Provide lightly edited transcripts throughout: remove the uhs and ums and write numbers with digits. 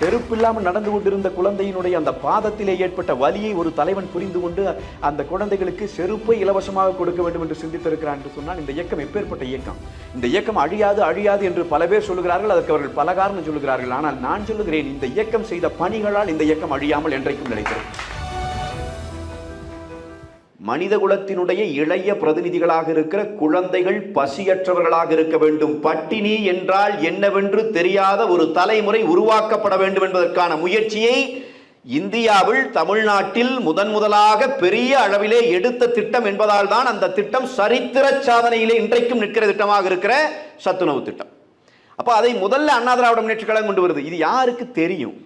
செருப்பில்லாமல் நடந்து கொண்டிருந்த குழந்தையினுடைய அந்த பாதத்திலே ஏற்பட்ட வலியை ஒரு தலைவன் புரிந்து கொண்டு அந்த குழந்தைகளுக்கு செருப்பை இலவசமாக கொடுக்க வேண்டும் என்று சிந்தித்திருக்கிறான் என்று சொன்னால் இந்த இயக்கம் எப்பேற்பட்ட இயக்கம்? இந்த இயக்கம் அழியாது என்று பல பேர் சொல்லுகிறார்கள். அதற்கு அவர்கள் பல காரணம் சொல்லுகிறார்கள். ஆனால் நான் சொல்லுகிறேன், இந்த இயக்கம் செய்த பணிகளால் இந்த இயக்கம் அழியாமல் என்றைக்கும் நிலைக்கிறது. மனித குலத்தினுடைய இளைய பிரதிநிதிகளாக இருக்கிற குழந்தைகள் பசியற்றவர்களாக இருக்க வேண்டும். பட்டினி என்றால் என்னவென்று தெரியாத ஒரு தலைமுறை உருவாக்கப்பட வேண்டும் என்பதற்கான முயற்சியை இந்தியாவில் தமிழ்நாட்டில் முதலாக பெரிய அளவிலே எடுத்த திட்டம் என்பதால் தான் அந்த திட்டம் சரித்திர சாதனையிலே இன்றைக்கும் நிற்கிற திட்டமாக இருக்கிற சத்துணவு திட்டம். அப்ப அதை முதல்ல அண்ணா திராவிட முன்னேற்றக் கழகம் கொண்டு வருது. இது யாருக்கு தெரியும்?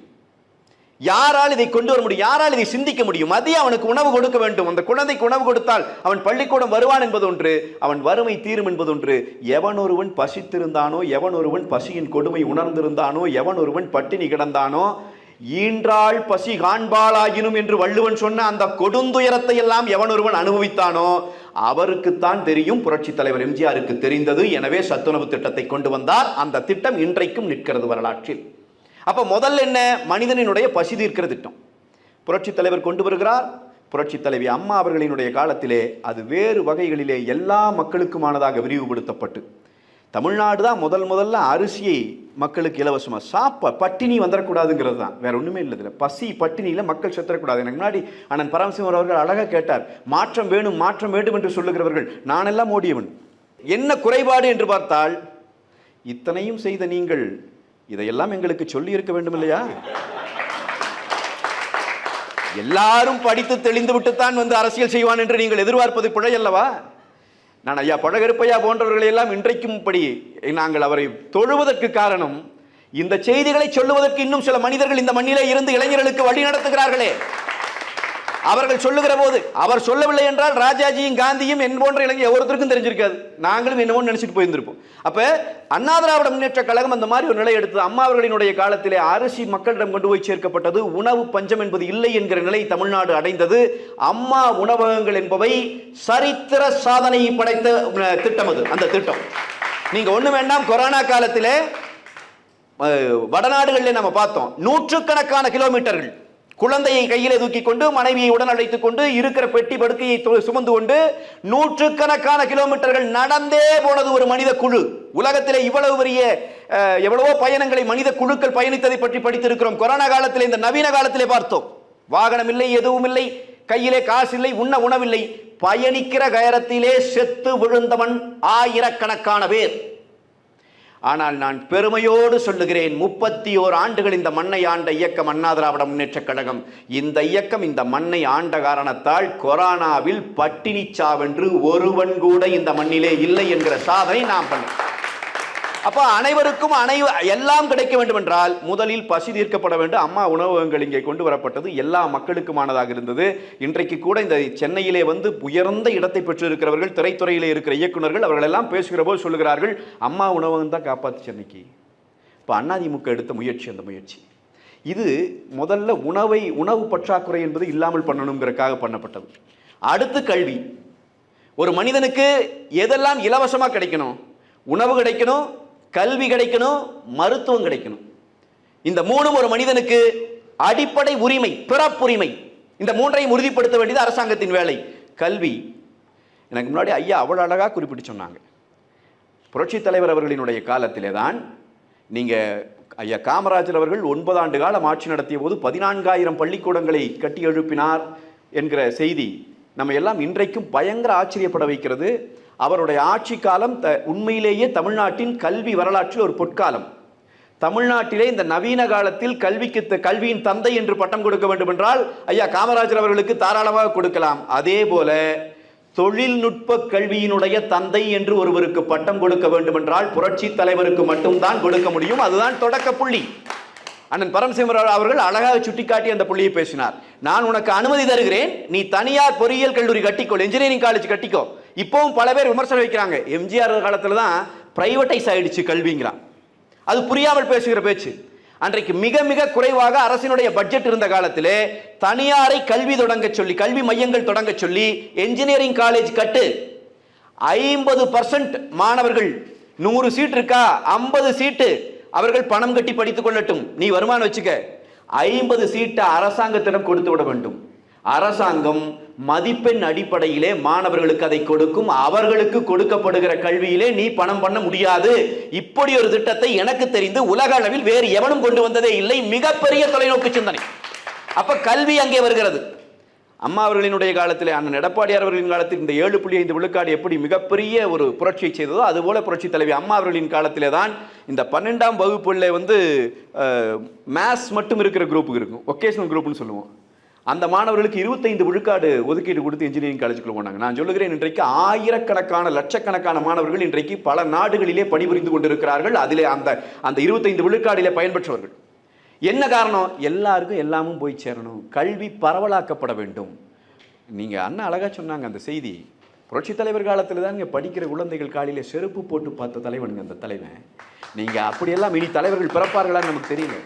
யாரால் இதை கொண்டு வர முடியும்? யாரால் இதை சிந்திக்க முடியும்? மதியம் அவனுக்கு உணவு கொடுக்க வேண்டும். அந்த குழந்தைக்கு உணவு கொடுத்தால் அவன் பள்ளிக்கூடம் வருவான் என்பது ஒன்று, அவன் வறுமை தீரும் என்பது ஒன்று. எவன் ஒருவன் பசித்திருந்தானோ, எவன் ஒருவன் பசியின் கொடுமை உணர்ந்திருந்தானோ, எவன் ஒருவன் பட்டினி கிடந்தானோ, ஈன்றாள் பசி காண்பாளாயினும் என்று வள்ளுவன் சொன்ன அந்த கொடுந்துயரத்தை எல்லாம் எவன் ஒருவன் அனுபவித்தானோ அவருக்குத்தான் தெரியும். புரட்சி தலைவர் எம்ஜிஆருக்கு தெரிந்தது. எனவே சத்துணவு திட்டத்தை கொண்டு வந்தார். அந்த திட்டம் இன்றைக்கும் நிற்கிறது வரலாற்றில். அப்ப முதல்ல என்ன? மனிதனினுடைய பசி தீர்க்கிற திட்டம் புரட்சி தலைவர் கொண்டு வருகிறார். புரட்சி தலைவி அம்மா அவர்களினுடைய காலத்திலே அது வேறு வகைகளிலே எல்லா மக்களுக்குமானதாக விரிவுபடுத்தப்பட்டு தமிழ்நாடு தான் முதல்ல அரிசியை மக்களுக்கு இலவசமாக பட்டினி வந்துடக்கூடாதுங்கிறது தான், வேற ஒன்றுமே இல்லை. இதில் பசி பட்டினியில் மக்கள் செத்துறக்கூடாது. எனக்கு முன்னாடி அண்ணன் பரமசிவம் அவர்கள் அழகாக கேட்டார், மாற்றம் வேண்டும் என்று சொல்லுகிறவர்கள் நானெல்லாம் ஓடியவன். என்ன குறைபாடு என்று பார்த்தால், இத்தனையும் செய்த நீங்கள் இதையெல்லாம் எங்களுக்கு சொல்லி இருக்க வேண்டும் இல்லையா? எல்லாரும் படித்து தெளிந்து விட்டுத்தான் வந்து அரசியல் செய்வான் என்று நீங்கள் எதிர்பார்ப்பது பிழை அல்லவா? நான் ஐயா பழகருப்பையா போன்றவர்களை எல்லாம் இன்றைக்கும் படி நாங்கள் அவரை தொழுவதற்கு காரணம், இந்த செய்திகளை சொல்லுவதற்கு இன்னும் சில மனிதர்கள் இந்த மண்ணிலே இருந்து இளைஞர்களுக்கு வழி நடத்துகிறார்களே. அவர்கள் சொல்லுகிற போது அவர் சொல்லவில்லை என்றால் ராஜாஜியும் காந்தியும் என் போன்ற இளைஞர் ஒருத்தருக்கும் தெரிஞ்சிருக்காது. நாங்களும் என்னமோ நினைச்சிட்டு போயிருந்திருப்போம். அப்ப அண்ணா திராவிட முன்னேற்ற கழகம் அந்த மாதிரி ஒரு நிலை எடுத்தது. அம்மா அவர்களினுடைய காலத்திலே அரிசி மக்களிடம் கொண்டு போய் சேர்க்கப்பட்டது. உணவு பஞ்சம் என்பது இல்லை என்கிற நிலை தமிழ்நாடு அடைந்தது. அம்மா உணவகங்கள் என்பவை சரித்திர சாதனை படைத்த திட்டம். அது அந்த திட்டம் நீங்க ஒண்ணு வேண்டாம். கொரோனா காலத்திலே வடநாடுகளில் நம்ம பார்த்தோம், நூற்றுக்கணக்கான கிலோமீட்டர்கள் குழந்தையை கையிலே தூக்கி கொண்டு மனைவியை உடன் அழைத்துக் கொண்டு இருக்கிற பெட்டி படுக்கையை சுமந்து கொண்டு நூற்றுக்கணக்கான கிலோமீட்டர்கள் நடந்தே போனது ஒரு மனித குழு. உலகத்திலே இவ்வளவு பெரிய எவ்வளவோ பயணங்களை மனித குழுக்கள் பயணித்ததை பற்றி படித்திருக்கிறோம். கொரோனா காலத்திலே, இந்த நவீன காலத்திலே பார்த்தோம். வாகனம் இல்லை, எதுவும் இல்லை, கையிலே காசு இல்லை, உணவில்லை. பயணிக்கிற கயரத்திலே செத்து விழுந்தவன் ஆயிரக்கணக்கான பேர். ஆனால் நான் பெருமையோடு சொல்லுகிறேன், 31 ஆண்டுகள் இந்த மண்ணை ஆண்ட இயக்கம் அண்ணா திராவிட முன்னேற்ற கழகம். இந்த இயக்கம் இந்த மண்ணை ஆண்ட காரணத்தால் கொரோனாவில் பட்டினி சாவென்று ஒருவன் கூட இந்த மண்ணிலே இல்லை என்கிற சாதனை நாம் பண்ண. அப்ப அனைவருக்கும் எல்லாம் கிடைக்க வேண்டும் என்றால் முதலில் பசி தீர்க்கப்பட வேண்டும். அம்மா உணவகங்கள் இங்கே கொண்டு வரப்பட்டது. எல்லா மக்களுக்குமானதாக இருந்தது. இன்றைக்கு கூட இந்த சென்னையிலே வந்து உயர்ந்த இடத்தை பெற்றிருக்கிறவர்கள், திரைத்துறையிலே இருக்கிற இயக்குநர்கள், அவர்கள் எல்லாம் பேசுகிற போது சொல்லுகிறார்கள், அம்மா உணவகம் தான் காப்பாற்று சென்னைக்கு. இப்போ அதிமுக எடுத்த முயற்சி, அந்த முயற்சி இது முதல்ல உணவு பற்றாக்குறை என்பது இல்லாமல் பண்ணணுங்கிறதுக்காக பண்ணப்பட்டது. அடுத்து கல்வி. ஒரு மனிதனுக்கு எதெல்லாம் இலவசமாக கிடைக்கணும்? உணவு கிடைக்கணும், கல்வி கிடைக்கணும், மருத்துவம் கிடைக்கணும். இந்த மூணும் ஒரு மனிதனுக்கு அடிப்படை உரிமை, பிறப்புரிமை. இந்த மூன்றையும் உறுதிப்படுத்த வேண்டியது அரசாங்கத்தின் வேலை. கல்வி, எனக்கு முன்னாடி ஐயா அவ்வளவு அழகா குறிப்பிட்டு சொன்னாங்க. புரட்சி தலைவர் அவர்களினுடைய காலத்திலே தான் நீங்க ஐயா காமராஜர் அவர்கள் 9 ஆண்டு காலம் ஆட்சி நடத்திய போது 14,000 பள்ளிக்கூடங்களை கட்டி எழுப்பினார் என்கிற செய்தி நம்ம எல்லாம் இன்றைக்கும் பயங்கர ஆச்சரியப்பட வைக்கிறது. அவருடைய ஆட்சி காலம் உண்மையிலேயே தமிழ்நாட்டின் கல்வி வரலாற்றில் ஒரு பொற்காலம். தமிழ்நாட்டிலே இந்த நவீன காலத்தில் கல்வியின் தந்தை என்று பட்டம் கொடுக்க வேண்டும் என்றால் ஐயா காமராஜர் அவர்களுக்கு தாராளமாக கொடுக்கலாம். அதே போல தொழில்நுட்ப கல்வியினுடைய தந்தை என்று ஒருவருக்கு பட்டம் கொடுக்க வேண்டும் என்றால் புரட்சி தலைவருக்கு மட்டும்தான் கொடுக்க முடியும். அதுதான் தொடக்க புள்ளி. அண்ணன் பரமசிவம் அவர்கள் அழகாக சுட்டிக்காட்டி அந்த புள்ளியை பேசினார். நான் உனக்கு அனுமதி தருகிறேன், நீ தனியார் பொறியியல் கல்லூரி கட்டிக்கோ, இன்ஜினியரிங் காலேஜ் கட்டிக்கோ. இப்பவும் பல பேர் விமர்சனம் வைக்கிறாங்க, எம்ஜிஆர் காலத்துல தான் பிரைவேட்டைஸ் ஆயிடுச்சு கல்விங்கிறான். அது புரியாமல் பேசுகிற பேச்சு. அன்றைக்கு மிக மிக குறைவாக அரசினுடைய பட்ஜெட் இருந்த காலத்திலே தனியாரை கல்வி மையங்கள் தொடங்க சொல்லி என்ஜினியரிங் காலேஜ் கட்டு, 50% மாணவர்கள் 100 சீட் இருக்கா 50 சீட்டு அவர்கள் பணம் கட்டி படித்துக் கொள்ளட்டும், நீ வருமானம் வச்சுக்க. 50 சீட்டை அரசாங்கத்திடம் கொடுத்து விட வேண்டும். அரசாங்கம் மதிப்பெண் அடிப்படையிலே மாணவர்களுக்கு அதை கொடுக்கும். அவர்களுக்கு கொடுக்கப்படுகிற கல்வியிலே நீ பணம் பண்ண முடியாது. இப்படி ஒரு திட்டத்தை எனக்கு தெரிந்து உலக அளவில் வேறு எவனும் கொண்டு வந்ததே இல்லை. மிகப்பெரிய தொலைநோக்கு சிந்தனை. அப்ப கல்வி அங்கே வருகிறது. அம்மா அவர்களினுடைய காலத்திலே, அண்ணன் எடப்பாடியார் அவர்களின் காலத்தில் இந்த 7.5 விழுக்காடு எப்படி மிகப்பெரிய ஒரு புரட்சியை செய்ததோ அதுபோல புரட்சி தலைவி அம்மா அவர்களின் காலத்திலே தான் இந்த 12ஆம் வகுப்புல வந்து மேத்ஸ் மட்டும் இருக்கிற குரூப் இருக்கும், ஒகேஷனல் குரூப்னு சொல்லுவோம். அந்த மாணவர்களுக்கு 25 விழுக்காடு ஒதுக்கீடு கொடுத்து இன்ஜினியரிங் காலேஜுக்குள்ள போனாங்க. நான் சொல்லுகிறேன், இன்றைக்கு ஆயிரக்கணக்கான லட்சக்கணக்கான மாணவர்கள் இன்றைக்கு பல நாடுகளிலே பணிபுரிந்து கொண்டிருக்கிறார்கள். அதிலே அந்த 25 விழுக்காடிலே பயன்பெற்றவர்கள். என்ன காரணம்? எல்லாருக்கும் எல்லாமும் போய் சேரணும், கல்வி பரவலாக்கப்பட வேண்டும். நீங்க அண்ணா அழகா சொன்னாங்க அந்த செய்தி. புரட்சி தலைவர் காலத்தில் தான் இங்கே படிக்கிற குழந்தைகள் காலையில செருப்பு போட்டு பார்த்த தலைவனுங்க அந்த தலைவன். நீங்க அப்படியெல்லாம் இனி தலைவர்கள் பிறப்பார்களான்னு நமக்கு தெரியல.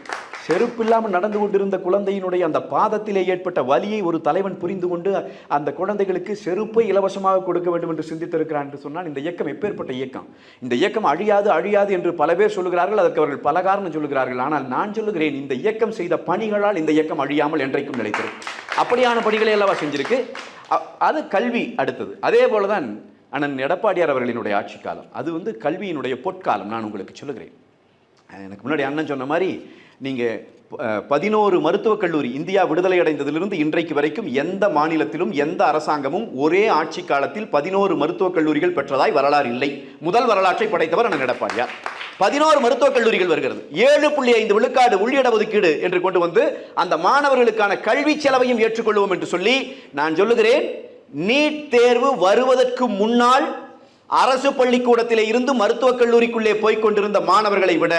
செருப்பு இல்லாமல் நடந்து கொண்டிருந்த குழந்தையினுடைய அந்த பாதத்திலே ஏற்பட்ட வலியை ஒரு தலைவன் புரிந்து கொண்டு அந்த குழந்தைகளுக்கு செருப்பை இலவசமாக கொடுக்க வேண்டும் என்று சிந்தித்திருக்கிறான் என்று சொன்னால் இந்த இயக்கம் எப்பேற்பட்ட இயக்கம்? இந்த இயக்கம் அழியாது அழியாது என்று பல பேர் சொல்லுகிறார்கள். அதற்கு அவர்கள் பல காரணம் சொல்லுகிறார்கள். ஆனால் நான் சொல்லுகிறேன், இந்த இயக்கம் செய்த பணிகளால் இந்த இயக்கம் அழியாமல் என்றைக்கும் நிலைத்திருக்கும். அப்படியான பணிகளை எல்லாம் செஞ்சிருக்கு. அது கல்வி அடுத்தது. அதே போலதான் அண்ணன் எடப்பாடியார் அவர்களினுடைய ஆட்சி காலம், அது வந்து கல்வியினுடைய பொற்காலம். நான் உங்களுக்கு சொல்லுகிறேன், எனக்கு முன்னாடி அண்ணன் சொன்ன மாதிரி நீங்கள் 11 மருத்துவக் கல்லூரி இந்தியா விடுதலை அடைந்ததிலிருந்து இன்றைக்கு வரைக்கும் எந்த மாநிலத்திலும் எந்த அரசாங்கமும் ஒரே ஆட்சி காலத்தில் 11 மருத்துவக் கல்லூரிகள் பெற்றதாய் வரலாறு இல்லை. முதல் வரலாற்றை படைத்தவர் அண்ணன் எடப்பாடியார். 11 மருத்துவக் கல்லூரிகள் வருகிறது. 7.5 விழுக்காடு உள்ளிட ஒதுக்கீடு என்று கொண்டு வந்து அந்த மாணவர்களுக்கான கல்வி செலவையும் ஏற்றுக்கொள்வோம் என்று சொல்லி நான் சொல்லுகிறேன், நீட் தேர்வு வருவதற்கு முன்னால் அரசு பள்ளிக்கூடத்திலே இருந்து மருத்துவக் கல்லூரிக்குள்ளே போய்கொண்டிருந்த மாணவர்களை விட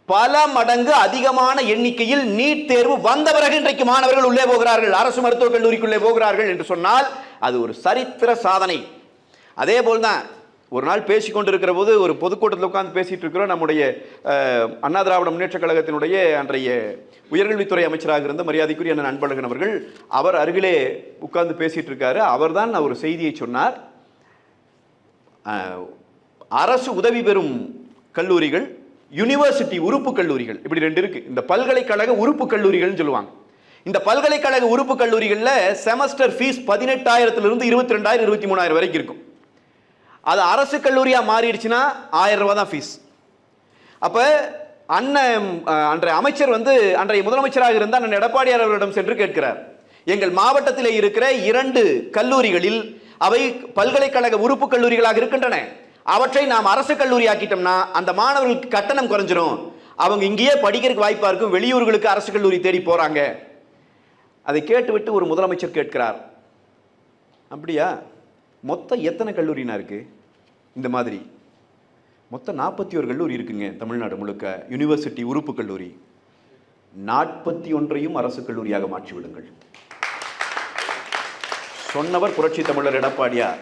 பல மடங்கு அதிகமான எண்ணிக்கையில் நீட் தேர்வு வந்த பிறகு இன்றைக்கு மாணவர்கள் உள்ளே போகிறார்கள், அரசு மருத்துவக் கல்லூரிக்குள்ளே போகிறார்கள் என்று சொன்னால் அது ஒரு சரித்திர சாதனை. அதே போல்தான் ஒரு நாள் பேசிக்கொண்டிருக்கிற போது ஒரு பொதுக்கூட்டத்தில் உட்கார்ந்து பேசிட்டு இருக்கிறோம். நம்முடைய அண்ணா திராவிட முன்னேற்ற கழகத்தினுடைய அன்றைய உயர்கல்வித்துறை அமைச்சராக இருந்த மரியாதைக்குரிய அண்ணன் அன்பழகன் அவர்கள் அவர் அருகிலே உட்கார்ந்து பேசிட்டு இருக்காரு. அவர்தான் ஒரு செய்தியை சொன்னார். அரசு உதவி பெறும் கல்லூரிகள், யூனிவர்சிட்டி உறுப்பு கல்லூரிகள், இப்படி 2 இருக்கு. இந்த பல்கலைக்கழக உறுப்பு கல்லூரிகள் சொல்லுவாங்க. இந்த பல்கலைக்கழக உறுப்பு கல்லூரிகளில் செமஸ்டர் ஃபீஸ் 18,000 இருந்து 22,000 23,000 வரைக்கும் இருக்கும். அது அரசு கல்லூரியா மாறிடுச்சுன்னா 1000 ரூபாய் தான் ஃபீஸ். அப்ப அன்றைய அமைச்சர் வந்து அன்றைய முதலமைச்சராக இருந்த அண்ணன் எடப்பாடியார் அவர்களிடம் சென்று கேட்கிறார், எங்கள் மாவட்டத்தில் இருக்கிற 2 கல்லூரிகளில் அவை பல்கலைக்கழக உறுப்பு கல்லூரிகளாக இருக்கின்றன, அவற்றை நாம் அரசு கல்லூரி ஆக்கிட்டோம்னா அந்த மாணவர்களுக்கு கட்டணம் குறைஞ்சிரும், அவங்க இங்கேயே படிக்கிறதுக்கு வாய்ப்பா இருக்கும், வெளியூர்களுக்கு அரசு கல்லூரி தேடி போறாங்க. அதை கேட்டுவிட்டு ஒரு முதலமைச்சர் கேட்கிறார், அப்படியா மொத்தம் எத்தனை கல்லூரினா இருக்கு? இந்த மாதிரி மொத்தம் 41 கல்லூரி இருக்குங்க தமிழ்நாடு முழுக்க, யூனிவர்சிட்டி உறுப்பு கல்லூரி. 41ஐயும் அரசு கல்லூரியாக மாற்றி விடுங்கள். சொன்னவர் புரட்சி தமிழர் எடப்பாடியார்.